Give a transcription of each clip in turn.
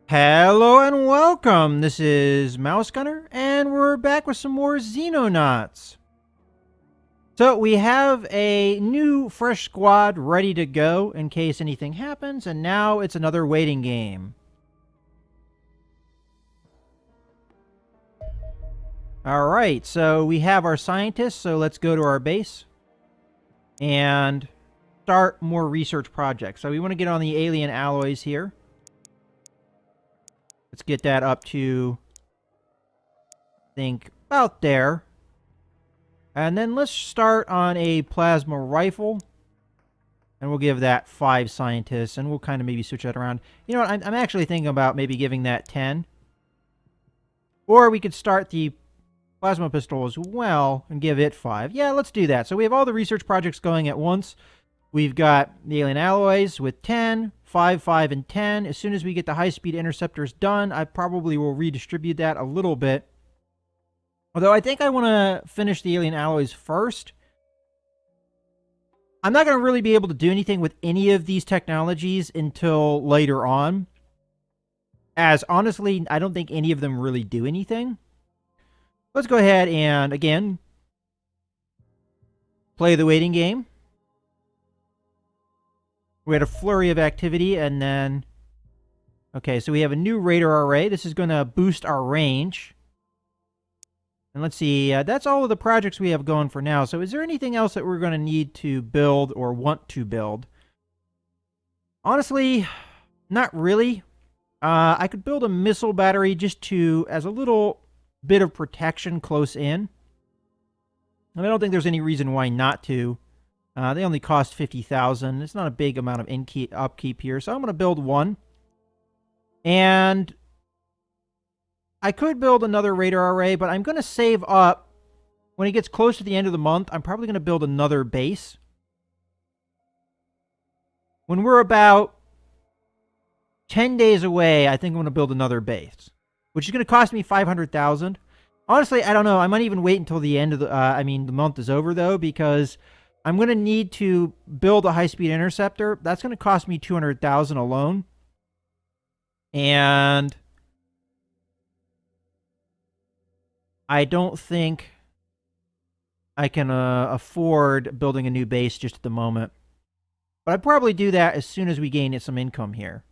Hello and welcome. This is Mouse Gunner, and we're back with some more Xenonauts. So we have a new fresh squad ready to go in case anything happens, and now it's another waiting game. Alright, so we have our scientists, so let's go to our base and start more research projects. So we want to get on the alien alloys here. Let's get that up to, I think, about there. And then let's start on a plasma rifle. And we'll give that 5 scientists, and we'll kind of maybe switch that around. You know what, I'm actually thinking about maybe giving that 10. Or we could start the plasma pistol as well and give it 5. Yeah, let's do that. So we have all the research projects going at once. We've got the alien alloys with 10, 5, 5, and 10. As soon as we get the high-speed interceptors done, I probably will redistribute that a little bit. Although I think I want to finish the alien alloys first. I'm not going to really be able to do anything with any of these technologies until later on. As honestly, I don't think any of them really do anything. Let's go ahead and, again, play the waiting game. We had a flurry of activity, and then... Okay, so we have a new radar array. This is going to boost our range. And let's see, that's all of the projects we have going for now. So is there anything else that we're going to need to build or want to build? Honestly, not really. I could build a missile battery just to, as a little bit of protection close in. And I don't think there's any reason why not to. They only cost 50,000. It's not a big amount of upkeep here. So I'm going to build one. And I could build another radar array, but I'm going to save up. When it gets close to the end of the month, I'm probably going to build another base. When we're about 10 days away, I think I'm going to build another base, which is going to cost me 500,000. Honestly, I don't know. I might even wait until the end of the month is over, though, because I'm going to need to build a high-speed interceptor. That's going to cost me 200,000 alone. And I don't think I can afford building a new base just at the moment. But I'd probably do that as soon as we gain some income here.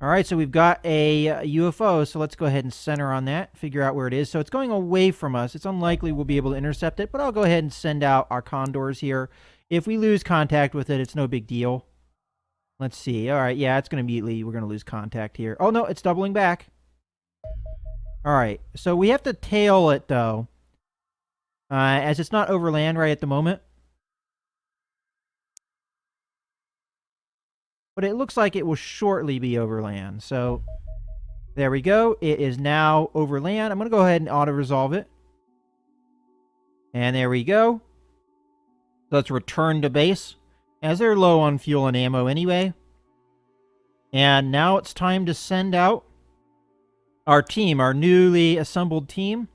Alright, so we've got a UFO, so let's go ahead and center on that, figure out where it is. So it's going away from us. It's unlikely we'll be able to intercept it, but I'll go ahead and send out our condors here. If we lose contact with it, it's no big deal. Let's see. Alright, yeah, it's going to immediately, we're going to lose contact here. Oh, no, it's doubling back. Alright, so we have to tail it, though. As it's not overland right at the moment. But it looks like it will shortly be overland. So, there we go. It is now overland. I'm going to go ahead and auto-resolve it. And there we go. Let's return to base, as they're low on fuel and ammo anyway. And now it's time to send out our team, our newly assembled team.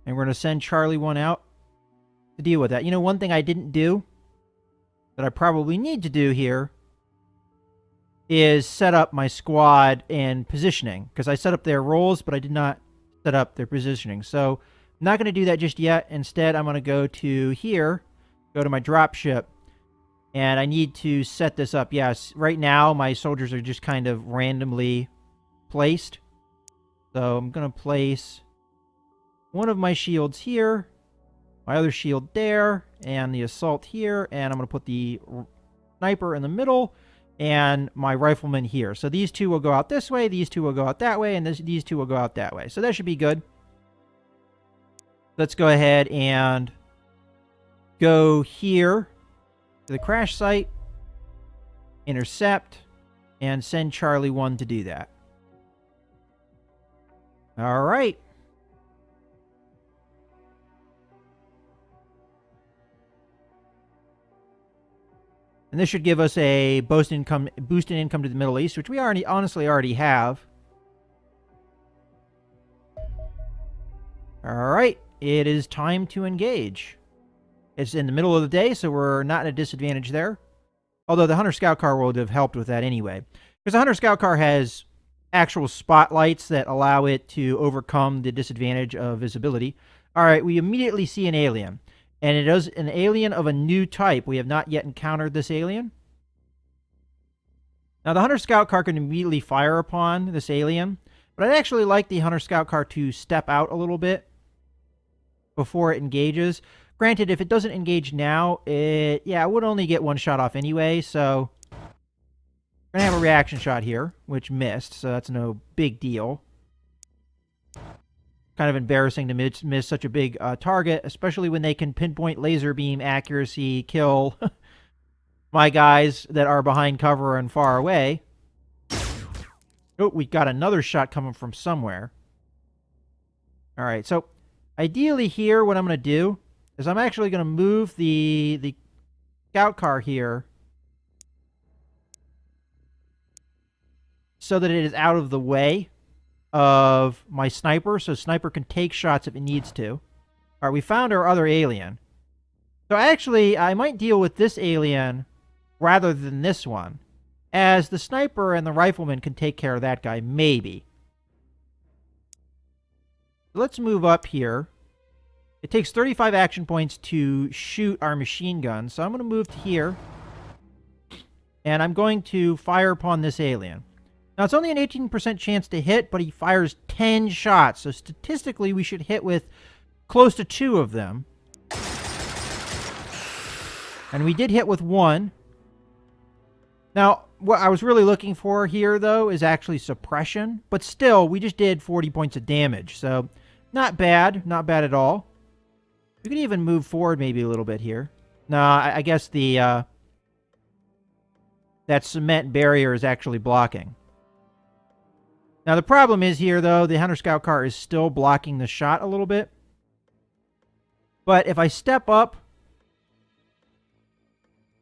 And we're going to send Charlie 1 out to deal with that. You know, one thing I didn't do that I probably need to do here is set up my squad in positioning. Because I set up their roles, but I did not set up their positioning. So, I'm not going to do that just yet. Instead, I'm going to go to here, go to my dropship, and I need to set this up. Yes, right now, my soldiers are just kind of randomly placed. So, I'm going to place one of my shields here, my other shield there, and the assault here, and I'm going to put the sniper in the middle, and my rifleman here. So these two will go out this way, these two will go out that way, and these two will go out that way. So that should be good. Let's go ahead and go here to the crash site, intercept, and send Charlie 1 to do that. All right. And this should give us a boost in income to the Middle East, which we honestly already have. Alright, it is time to engage. It's in the middle of the day, so we're not at a disadvantage there. Although the Hunter Scout Car would have helped with that anyway. Because the Hunter Scout Car has actual spotlights that allow it to overcome the disadvantage of visibility. All right, we immediately see an alien. And it is an alien of a new type. We have not yet encountered this alien. Now, the Hunter Scout Car can immediately fire upon this alien. But I'd actually like the Hunter Scout Car to step out a little bit before it engages. Granted, if it doesn't engage now, it would only get one shot off anyway, so we're going to have a reaction shot here, which missed, so that's no big deal. Kind of embarrassing to miss such a big target, especially when they can pinpoint laser beam accuracy, kill my guys that are behind cover and far away. Oh, we got another shot coming from somewhere. All right, so ideally here, what I'm going to do is I'm actually going to move the scout car here so that it is out of the way of my sniper, so sniper can take shots if it needs to. All right, we found our other alien. So actually, I might deal with this alien rather than this one, as the sniper and the rifleman can take care of that guy, maybe. Let's move up here. It takes 35 action points to shoot our machine gun, so I'm going to move to here. And I'm going to fire upon this alien. Now, it's only an 18% chance to hit, but he fires 10 shots, so statistically we should hit with close to 2 of them. And we did hit with 1. Now, what I was really looking for here, though, is actually suppression. But still, we just did 40 points of damage. So, not bad. Not bad at all. We could even move forward maybe a little bit here. No, I guess the that cement barrier is actually blocking. Now, the problem is here, though, the Hunter Scout Car is still blocking the shot a little bit. But if I step up,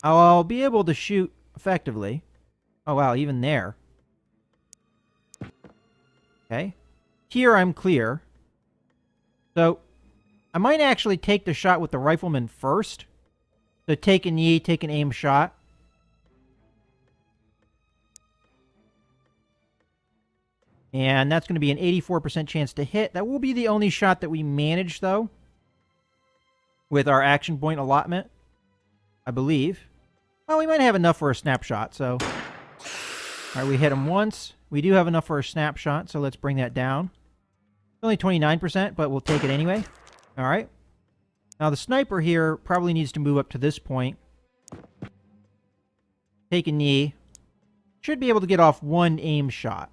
I'll be able to shoot effectively. Oh, wow, even there. Okay. Here I'm clear. So, I might actually take the shot with the rifleman first. So, take a knee, take an aim shot. And that's going to be an 84% chance to hit. That will be the only shot that we manage, though, with our action point allotment, I believe. Well, we might have enough for a snapshot, so... All right, we hit him once. We do have enough for a snapshot, so let's bring that down. It's only 29%, but we'll take it anyway. All right. Now, the sniper here probably needs to move up to this point. Take a knee. Should be able to get off one aim shot.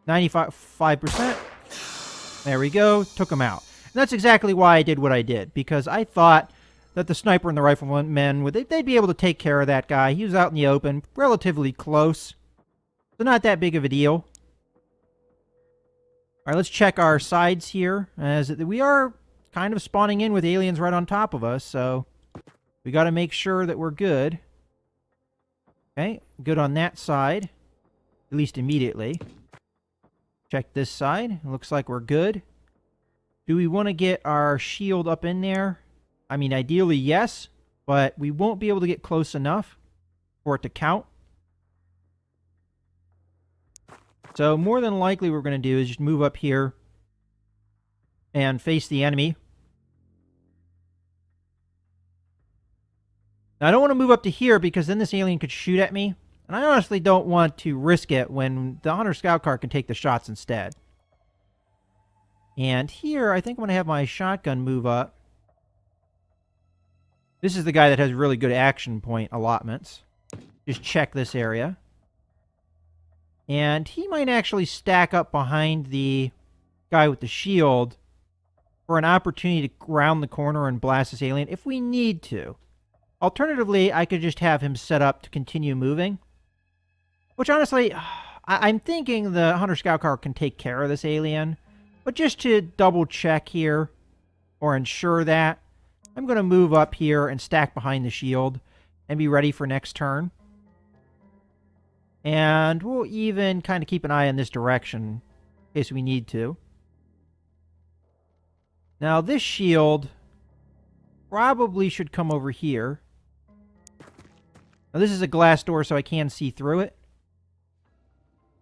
95%. There we go. Took him out. And that's exactly why I did what I did, because I thought that the sniper and the riflemen, they'd be able to take care of that guy. He was out in the open, relatively close. So not that big of a deal. All right, let's check our sides here, as we are kind of spawning in with aliens right on top of us, so we got to make sure that we're good. Okay, good on that side, at least immediately. Check this side. It looks like we're good. Do we want to get our shield up in there? I mean, ideally, yes, but we won't be able to get close enough for it to count. So more than likely what we're going to do is just move up here and face the enemy. Now, I don't want to move up to here because then this alien could shoot at me. And I honestly don't want to risk it when the Hunter Scout Car can take the shots instead. And here, I think I'm going to have my shotgun move up. This is the guy that has really good action point allotments. Just check this area. And he might actually stack up behind the guy with the shield for an opportunity to round the corner and blast this alien if we need to. Alternatively, I could just have him set up to continue moving. Which honestly, I'm thinking the Hunter Scout Car can take care of this alien. But just to double check here, or ensure that, I'm going to move up here and stack behind the shield and be ready for next turn. And we'll even kind of keep an eye in this direction in case we need to. Now, this shield probably should come over here. Now, this is a glass door, so I can see through it.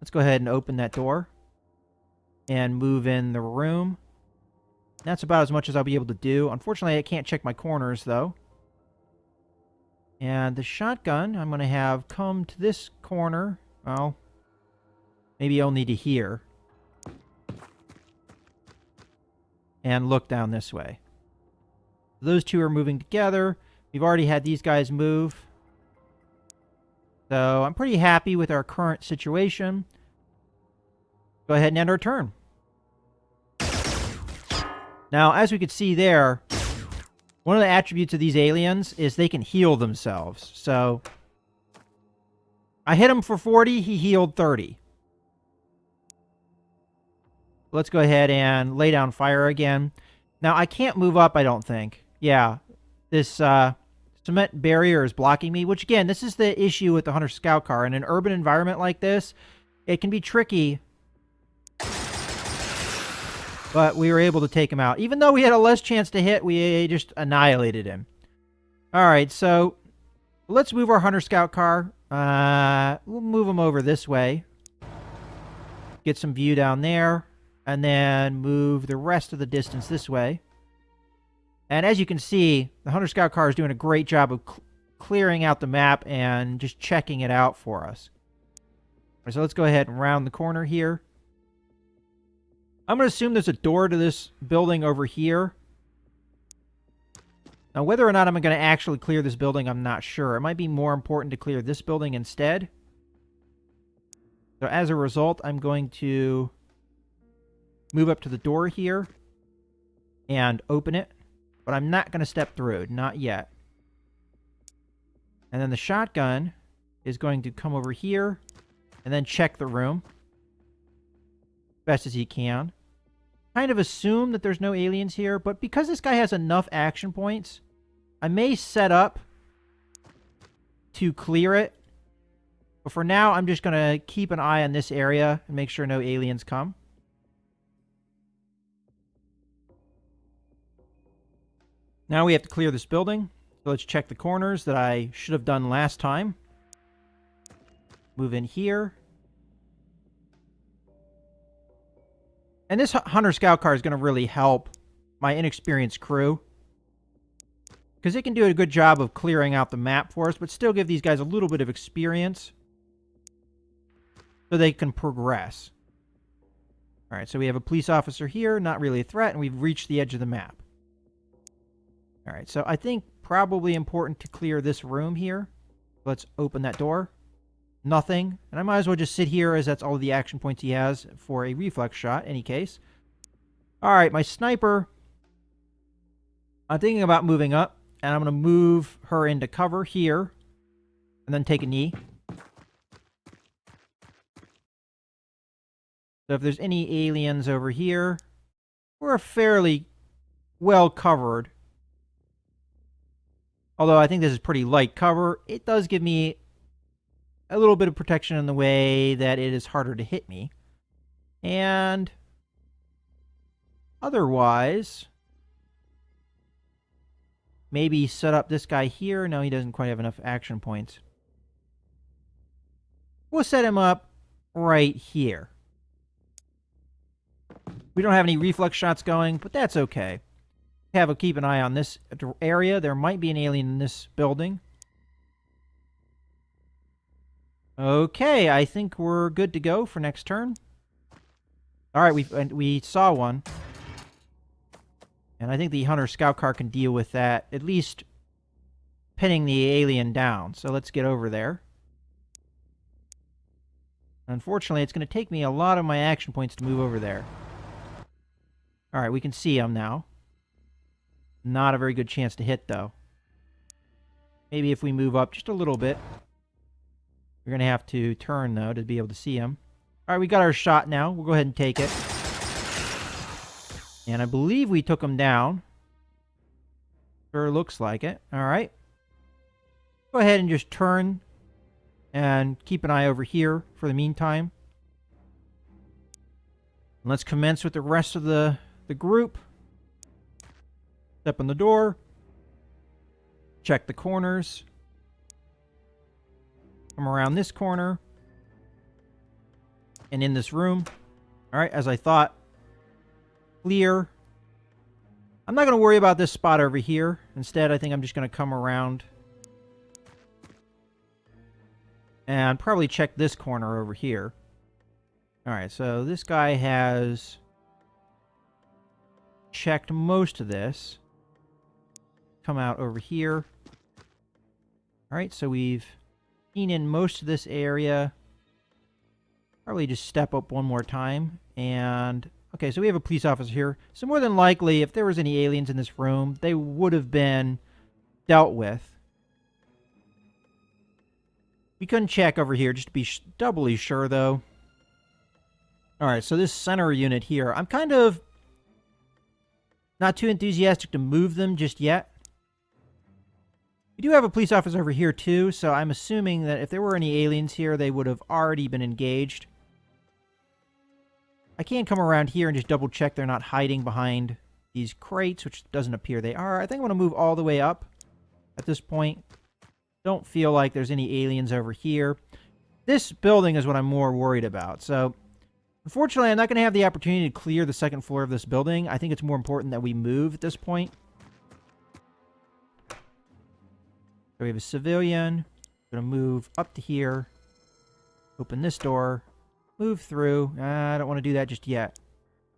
Let's go ahead and open that door. And move in the room. That's about as much as I'll be able to do. Unfortunately, I can't check my corners, though. And the shotgun, I'm going to have come to this corner. Well, maybe only to here. And look down this way. Those two are moving together. We've already had these guys move. So I'm pretty happy with our current situation. Go ahead and end our turn. Now, as we could see there, one of the attributes of these aliens is they can heal themselves. So I hit him for 40, he healed 30. Let's go ahead and lay down fire again. Now, I can't move up, I don't think. Yeah, this cement barrier is blocking me, which, again, this is the issue with the Hunter Scout Car. In an urban environment like this, it can be tricky. But we were able to take him out. Even though we had a less chance to hit, we just annihilated him. Alright, so let's move our Hunter Scout Car. We'll move him over this way. Get some view down there. And then move the rest of the distance this way. And as you can see, the Hunter Scout Car is doing a great job of clearing out the map and just checking it out for us. So let's go ahead and round the corner here. I'm going to assume there's a door to this building over here. Now, whether or not I'm going to actually clear this building, I'm not sure. It might be more important to clear this building instead. So as a result, I'm going to move up to the door here and open it. But I'm not going to step through. Not yet. And then the shotgun is going to come over here and then check the room best as he can. Kind of assume that there's no aliens here, but because this guy has enough action points, I may set up to clear it. But for now, I'm just going to keep an eye on this area and make sure no aliens come. Now we have to clear this building. So let's check the corners that I should have done last time. Move in here. And this Hunter Scout Car is going to really help my inexperienced crew. Because it can do a good job of clearing out the map for us, but still give these guys a little bit of experience. So they can progress. Alright, so we have a police officer here, not really a threat, and we've reached the edge of the map. Alright, so I think probably important to clear this room here. Let's open that door. Nothing. And I might as well just sit here as that's all the action points he has for a reflex shot, any case. Alright, my sniper. I'm thinking about moving up. And I'm going to move her into cover here. And then take a knee. So if there's any aliens over here, we're fairly well covered. Although I think this is pretty light cover, it does give me a little bit of protection in the way that it is harder to hit me. And otherwise, maybe set up this guy here. No, he doesn't quite have enough action points. We'll set him up right here. We don't have any reflex shots going, but that's okay. Keep an eye on this area. There might be an alien in this building. Okay, I think we're good to go for next turn. Alright, we saw one. And I think the Hunter Scout Car can deal with that, at least pinning the alien down. So let's get over there. Unfortunately, it's going to take me a lot of my action points to move over there. Alright, we can see him now. Not a very good chance to hit, though. Maybe if we move up just a little bit. We're going to have to turn, though, to be able to see him. Alright, we got our shot now. We'll go ahead and take it. And I believe we took him down. Sure looks like it. Alright. Go ahead and just turn. And keep an eye over here for the meantime. And let's commence with the rest of the group. Step on the door. Check the corners. Come around this corner. And in this room. Alright, as I thought. Clear. I'm not going to worry about this spot over here. Instead, I think I'm just going to come around. And probably check this corner over here. Alright, so this guy has checked most of this. Come out over here. Alright, so we've seen in most of this area. Probably just step up one more time. And, okay, so we have a police officer here. So more than likely, if there was any aliens in this room, they would have been dealt with. We couldn't check over here just to be doubly sure, though. Alright, so this center unit here, I'm kind of not too enthusiastic to move them just yet. We do have a police officer over here, too, so I'm assuming that if there were any aliens here, they would have already been engaged. I can come around here and just double-check they're not hiding behind these crates, which doesn't appear they are. I think I'm going to move all the way up at this point. Don't feel like there's any aliens over here. This building is what I'm more worried about, so unfortunately, I'm not going to have the opportunity to clear the second floor of this building. I think it's more important that we move at this point. So we have a civilian. Going to move up to here. Open this door. Move through. I don't want to do that just yet.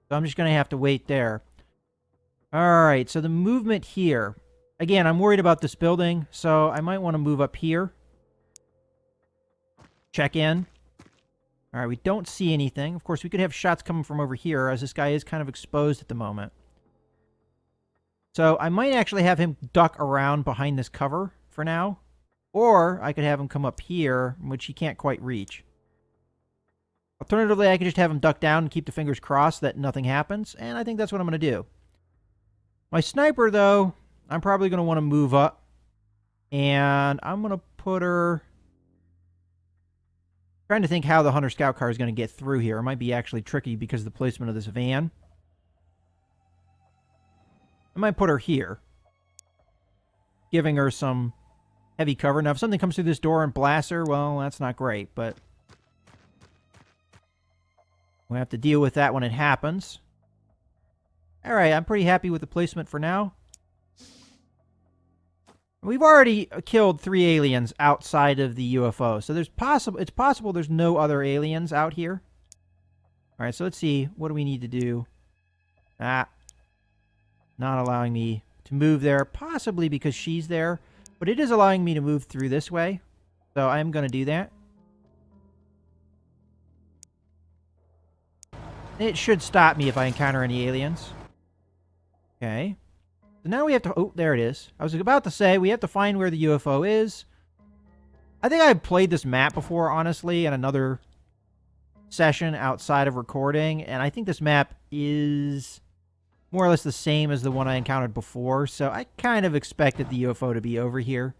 So I'm just going to have to wait there. Alright, so the movement here. Again, I'm worried about this building, so I might want to move up here. Check in. Alright, we don't see anything. Of course, we could have shots coming from over here, as this guy is kind of exposed at the moment. So I might actually have him duck around behind this cover for now. Or I could have him come up here, which he can't quite reach. Alternatively, I could just have him duck down and keep the fingers crossed that nothing happens, and I think that's what I'm going to do. My sniper, though, I'm probably going to want to move up. And I'm going to put her... Trying to think how the Hunter Scout car is going to get through here. It might be actually tricky because of the placement of this van. I might put her here. Giving her some heavy cover. Now, if something comes through this door and blasts her, well, that's not great, but... we'll have to deal with that when it happens. Alright, I'm pretty happy with the placement for now. We've already killed 3 aliens outside of the UFO, so it's possible there's no other aliens out here. Alright, so let's see. What do we need to do? Not allowing me to move there, possibly because she's there, but it is allowing me to move through this way, so I'm going to do that. It should stop me if I encounter any aliens. Okay. So now we have to... oh, there it is. I was about to say, we have to find where the UFO is. I think I've played this map before, honestly, in another session outside of recording, and I think this map is more or less the same as the one I encountered before, so I kind of expected the UFO to be over here.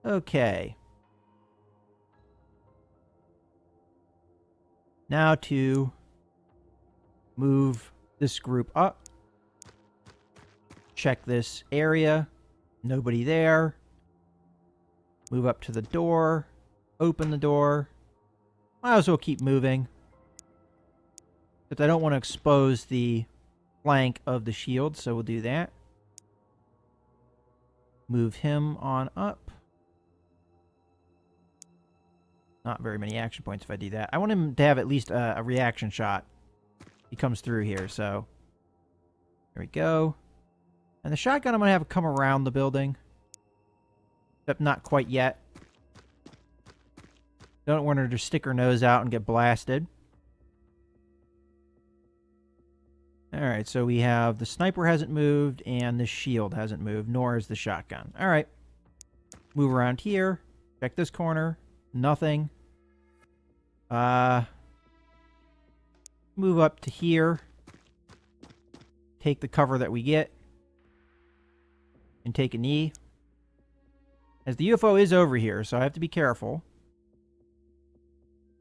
Okay. Now to move this group up. Check this area. Nobody there. Move up to the door. Open the door. Might as well keep moving. But I don't want to expose the flank of the shield, so we'll do that. Move him on up. Not very many action points if I do that. I want him to have at least a reaction shot. He comes through here, so... there we go. And the shotgun I'm going to have come around the building. Except not quite yet. Don't want her to stick her nose out and get blasted. Alright, so we have the sniper hasn't moved, and the shield hasn't moved, nor has the shotgun. Alright. Move around here. Check this corner. Nothing. Move up to here. Take the cover that we get. And take a knee. As the UFO is over here, so I have to be careful.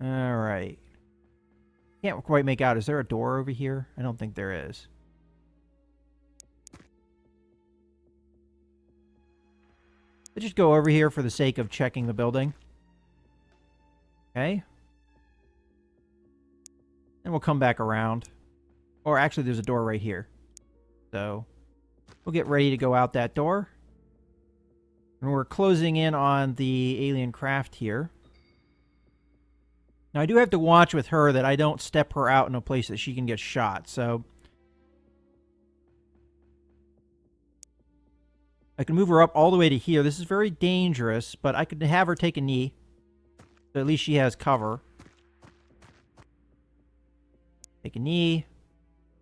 Alright. Can't quite make out. Is there a door over here? I don't think there is. Let's just go over here for the sake of checking the building. Okay. And we'll come back around. Or actually, there's a door right here. So, we'll get ready to go out that door. And we're closing in on the alien craft here. Now, I do have to watch with her that I don't step her out in a place that she can get shot. So, I can move her up all the way to here. This is very dangerous, but I could have her take a knee. So at least she has cover. Take a knee.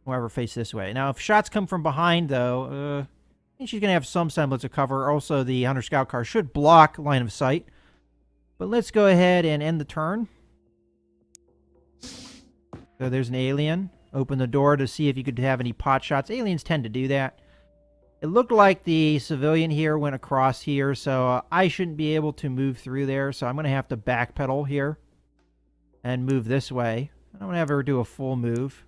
Whoever face this way. Now, if shots come from behind, though, I think she's going to have some semblance of cover. Also, the Hunter Scout car should block line of sight. But let's go ahead and end the turn. So there's an alien. Open the door to see if you could have any pot shots. Aliens tend to do that. It looked like the civilian here went across here, so I shouldn't be able to move through there. So I'm going to have to backpedal here and move this way. I'm going to have her do a full move.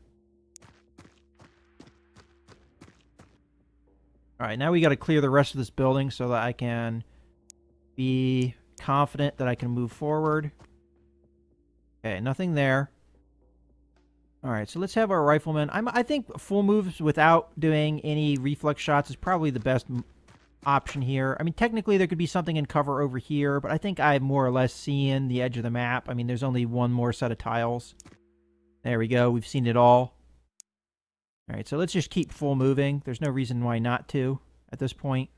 All right, now we got to clear the rest of this building so that I can be confident that I can move forward. Okay, nothing there. All right, so let's have our rifleman. I think full moves without doing any reflex shots is probably the best option here. I mean, technically there could be something in cover over here, but I think I'm more or less seeing the edge of the map. I mean, there's only one more set of tiles. There we go. We've seen it all. All right, so let's just keep full moving. There's no reason why not to at this point.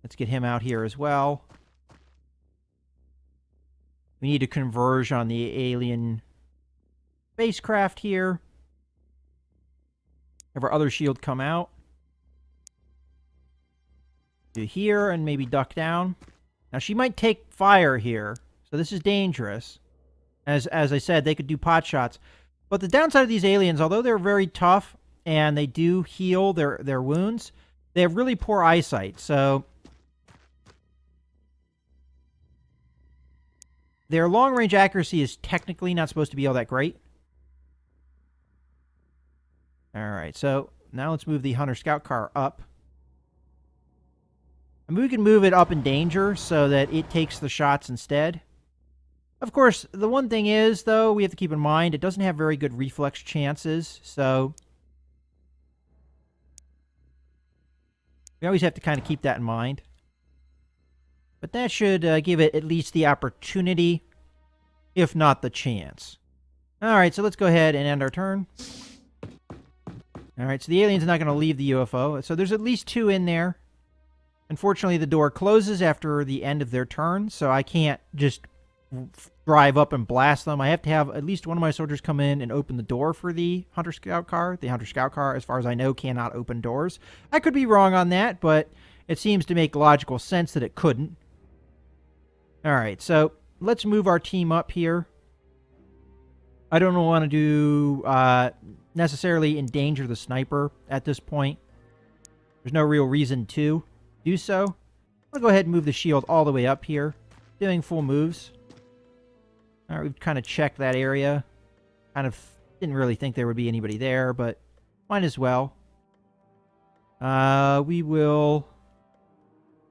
Let's get him out here as well. We need to converge on the alien spacecraft here. Have our other shield come out. Do here and maybe duck down. Now, she might take fire here, so this is dangerous. As I said, they could do pot shots. But the downside of these aliens, although they're very tough and they do heal their wounds, they have really poor eyesight. So their long-range accuracy is technically not supposed to be all that great. All right, so now let's move the Hunter Scout car up. And we can move it up in danger so that it takes the shots instead. Of course, the one thing is, though, we have to keep in mind, it doesn't have very good reflex chances, so we always have to kind of keep that in mind. But that should give it at least the opportunity, if not the chance. All right, so let's go ahead and end our turn. All right, so the alien's not going to leave the UFO, so there's at least two in there. Unfortunately, the door closes after the end of their turn, so I can't just drive up and blast them. I have to have at least one of my soldiers come in and open the door for the Hunter Scout car. The Hunter Scout car, as far as I know, cannot open doors. I could be wrong on that, but it seems to make logical sense that it couldn't. All right, so let's move our team up here. I don't want to do necessarily endanger the sniper at this point. There's no real reason to do so. I'll go ahead and move the shield all the way up here, doing full moves. All right, we've kind of checked that area. Kind of didn't really think there would be anybody there, but might as well. We will...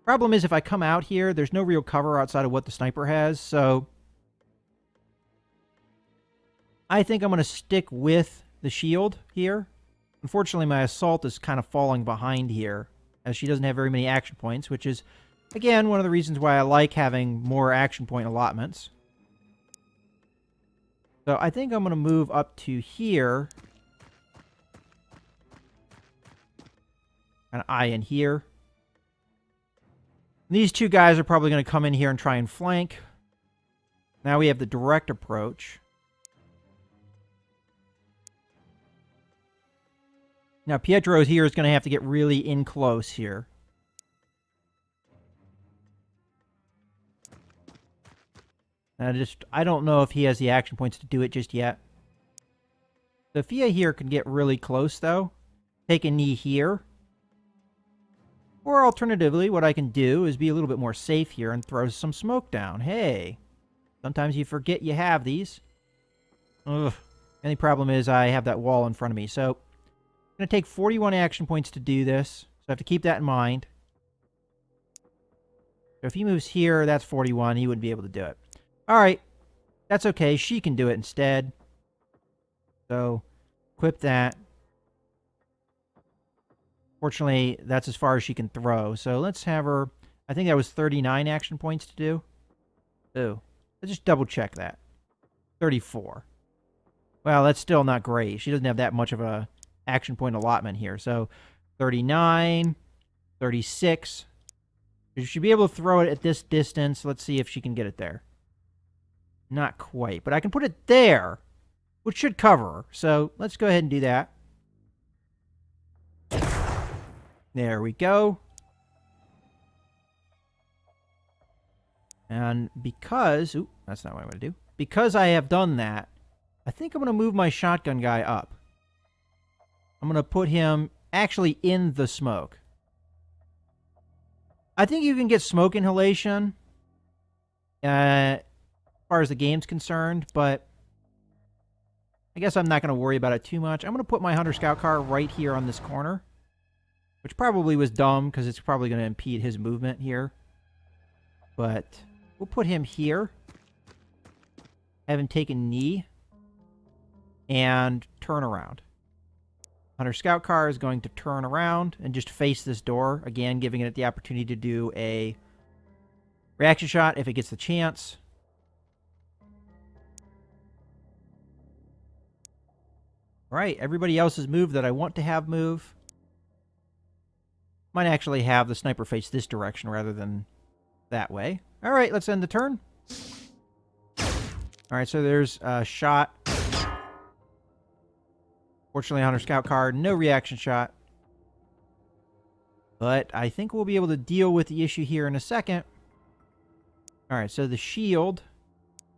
Problem is, if I come out here, there's no real cover outside of what the sniper has, so I think I'm going to stick with the shield here. Unfortunately, my assault is kind of falling behind here, as she doesn't have very many action points, which is, again, one of the reasons why I like having more action point allotments. So I think I'm going to move up to here. Kind of eye in here. These two guys are probably going to come in here and try and flank. Now we have the direct approach. Now Pietro here is going to have to get really in close here. And I don't know if he has the action points to do it just yet. Sophia here can get really close, though. Take a knee here. Or alternatively, what I can do is be a little bit more safe here and throw some smoke down. Hey, sometimes you forget you have these. Ugh. Only problem is I have that wall in front of me. So I'm going to take 41 action points to do this. So I have to keep that in mind. So if he moves here, that's 41. He wouldn't be able to do it. All right. That's okay. She can do it instead. So equip that. Fortunately, that's as far as she can throw. So let's have her... I think that was 39 action points to do. Ooh. Let's just double check that. 34. Well, that's still not great. She doesn't have that much of a action point allotment here. So 39, 36. She should be able to throw it at this distance. Let's see if she can get it there. Not quite, but I can put it there, which should cover her. So let's go ahead and do that. There we go. And because... Ooh, that's not what I want to do. Because I have done that, I think I'm going to move my shotgun guy up. I'm going to put him actually in the smoke. I think you can get smoke inhalation as far as the game's concerned, but I guess I'm not going to worry about it too much. I'm going to put my Hunter Scout car right here on this corner, which probably was dumb because it's probably going to impede his movement here. But we'll put him here. Have him take a knee and turn around. Hunter Scout car is going to turn around and just face this door. Again, giving it the opportunity to do a reaction shot if it gets the chance. All right, everybody else has moved that I want to have move. Might actually have the sniper face this direction rather than that way. All right, let's end the turn. All right, so there's a shot. Fortunately, Hunter Scout card, no reaction shot. But I think we'll be able to deal with the issue here in a second. All right, so the shield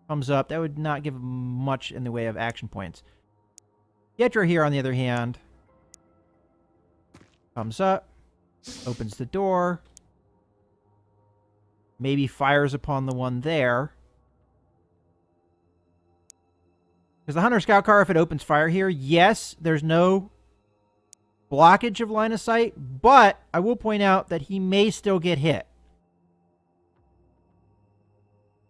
comes up. That would not give much in the way of action points. Pietro here, on the other hand, comes up, opens the door, maybe fires upon the one there. Because the Hunter Scout car, if it opens fire here, yes, there's no blockage of line of sight, but I will point out that he may still get hit.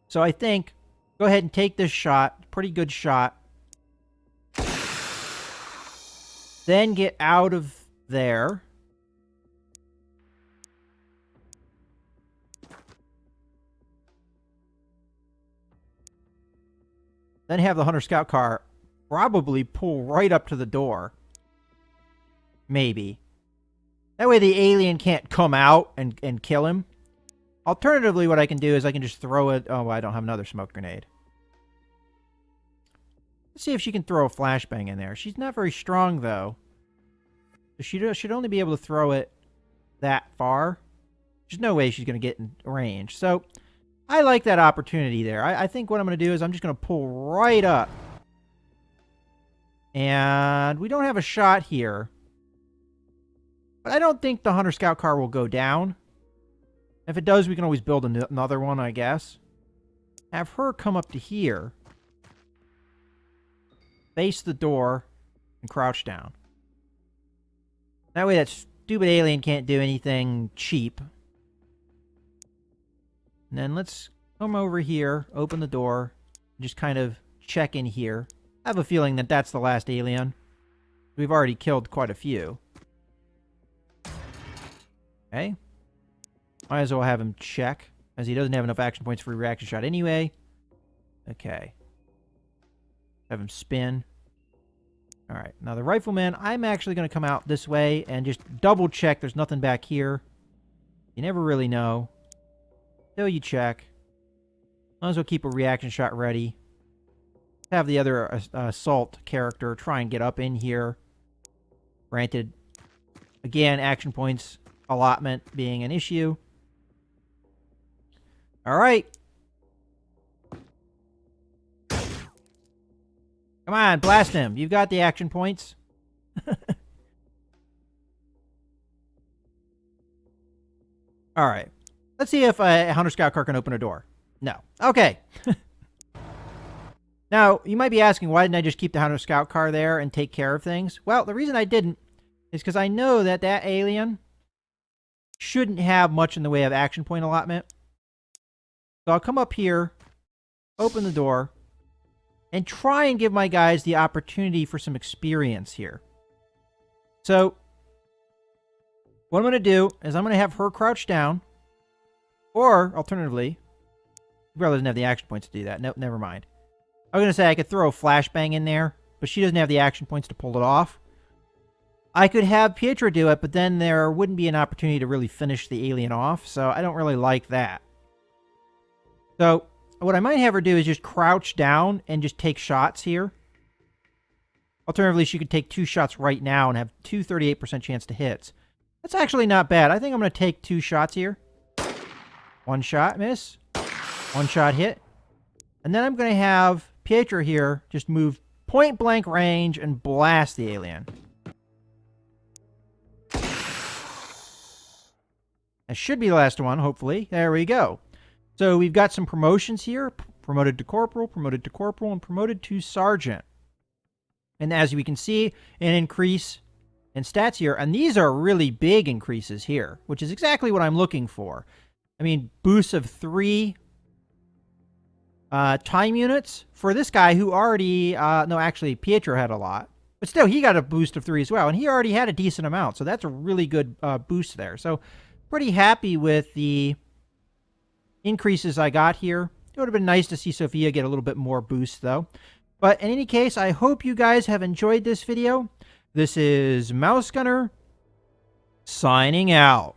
So I think, go ahead and take this shot. Pretty good shot. Then get out of there. Then have the Hunter Scout car probably pull right up to the door. Maybe. That way the alien can't come out and kill him. Alternatively, what I can do is I can just throw it... Oh, I don't have another smoke grenade. Let's see if she can throw a flashbang in there. She's not very strong, though. She should only be able to throw it that far. There's no way she's going to get in range. So... I like that opportunity there. I think what I'm going to do is I'm just going to pull right up. And we don't have a shot here. But I don't think the Hunter Scout car will go down. If it does, we can always build another one, I guess. Have her come up to here. Face the door. And crouch down. That way that stupid alien can't do anything cheap. And then let's come over here, open the door, just kind of check in here. I have a feeling that that's the last alien. We've already killed quite a few. Okay. Might as well have him check, as he doesn't have enough action points for a reaction shot anyway. Okay. Have him spin. Alright, now the rifleman, I'm actually going to come out this way and just double check there's nothing back here. You never really know. Till you check. Might as well keep a reaction shot ready. Have the other assault character try and get up in here. Granted, again, action points allotment being an issue. All right. Come on, blast him. You've got the action points. All right. Let's see if a Hunter Scout car can open a door. No. Okay. Now, you might be asking, why didn't I just keep the Hunter Scout car there and take care of things? Well, the reason I didn't is because I know that that alien shouldn't have much in the way of action point allotment. So I'll come up here, open the door, and try and give my guys the opportunity for some experience here. So what I'm going to do is I'm going to have her crouch down, or alternatively, she probably doesn't have the action points to do that. Nope, never mind. I was going to say I could throw a flashbang in there, but she doesn't have the action points to pull it off. I could have Pietro do it, but then there wouldn't be an opportunity to really finish the alien off, so I don't really like that. So what I might have her do is just crouch down and just take shots here. Alternatively, she could take 2 shots right now and have 38% chance to hits. That's actually not bad. I think I'm going to take 2 shots here. 1 shot, miss. 1 shot hit. And then I'm going to have Pietro here just move point blank range and blast the alien. That should be the last one, hopefully. There we go. So we've got some promotions here. Promoted to corporal, and promoted to sergeant. And as we can see, an increase in stats here. And these are really big increases here, which is exactly what I'm looking for. I mean, boosts of 3 time units for this guy who already... no, actually, Pietro had a lot. But still, he got a boost of 3 as well. And he already had a decent amount. So that's a really good boost there. So pretty happy with the increases I got here. It would have been nice to see Sophia get a little bit more boost, though. But in any case, I hope you guys have enjoyed this video. This is Mouse Gunner, signing out.